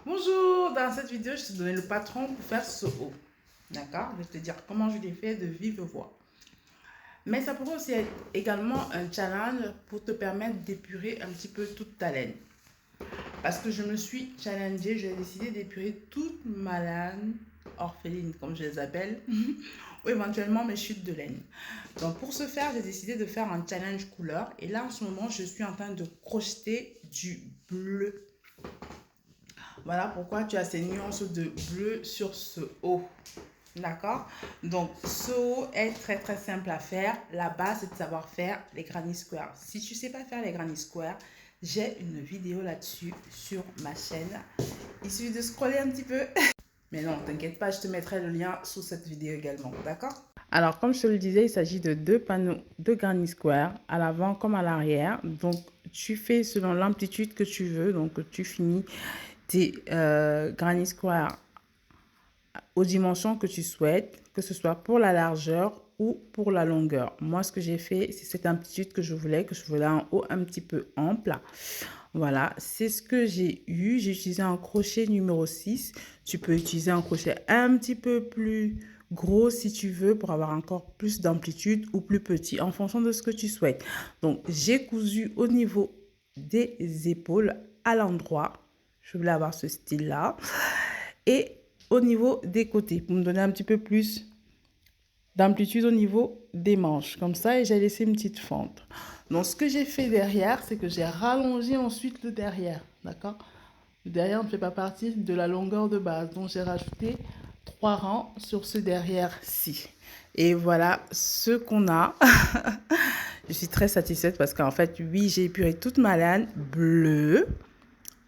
Bonjour, dans cette vidéo, je te donne le patron pour faire ce haut. D'accord? Je vais te dire comment je l'ai fait de vive voix. Mais ça pourrait aussi être également un challenge pour te permettre d'épurer un petit peu toute ta laine. Parce que je me suis challengée, j'ai décidé d'épurer toute ma laine orpheline, comme je les appelle, ou éventuellement mes chutes de laine. Donc pour ce faire, j'ai décidé de faire un challenge couleur. Et là, en ce moment, je suis en train de crocheter du bleu. Voilà pourquoi tu as ces nuances de bleu sur ce haut. D'accord? Donc, ce haut est très simple à faire. La base, c'est de savoir faire les granny squares. Si tu ne sais pas faire les granny squares, j'ai une vidéo là-dessus sur ma chaîne. Il suffit de scroller un petit peu. Mais non, t'inquiète pas, je te mettrai le lien sous cette vidéo également. D'accord? Alors, comme je te le disais, il s'agit de deux panneaux de granny square, à l'avant comme à l'arrière. Donc, tu fais selon l'amplitude que tu veux. Donc, tu finis tes granny square aux dimensions que tu souhaites, que ce soit pour la largeur ou pour la longueur. Moi, ce que j'ai fait, c'est cette amplitude que je voulais un haut un petit peu ample. Voilà, c'est ce que j'ai eu. J'ai utilisé un crochet numéro 6. Tu peux utiliser un crochet un petit peu plus gros si tu veux pour avoir encore plus d'amplitude ou plus petit en fonction de ce que tu souhaites. Donc, j'ai cousu au niveau des épaules à l'endroit. Je voulais avoir ce style-là. Et au niveau des côtés pour me donner un petit peu plus d'amplitude au niveau des manches. Comme ça, et j'ai laissé une petite fente. Donc, ce que j'ai fait derrière, c'est que j'ai rallongé ensuite le derrière. D'accord? Le derrière ne fait pas partie de la longueur de base. Donc, j'ai rajouté 3 rangs sur ce derrière-ci. Et voilà ce qu'on a. Je suis très satisfaite parce qu'en fait, oui, j'ai épuré toute ma laine bleue.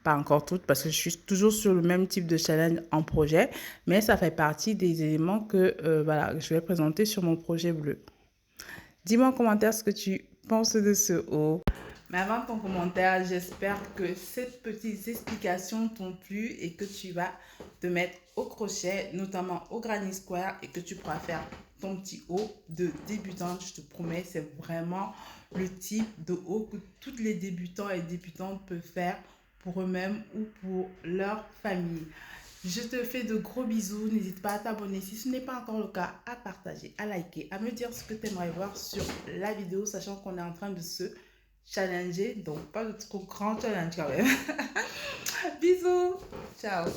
Pas encore toutes parce que je suis toujours sur le même type de challenge en projet, mais ça fait partie des éléments que voilà, je vais présenter sur mon projet bleu. Dis-moi en commentaire ce que tu penses de ce haut. Mais avant ton commentaire, j'espère que ces petites explications t'ont plu et que tu vas te mettre au crochet, notamment au granny square, et que tu pourras faire ton petit haut de débutante. Je te promets, c'est vraiment le type de haut que tous les débutants et débutantes peuvent faire pour eux-mêmes ou pour leur famille. Je te fais de gros bisous. N'hésite pas à t'abonner si ce n'est pas encore le cas, à partager, à liker, à me dire ce que tu aimerais voir sur la vidéo, sachant qu'on est en train de se challenger. Donc, pas de trop grand challenge quand même. Bisous. Ciao.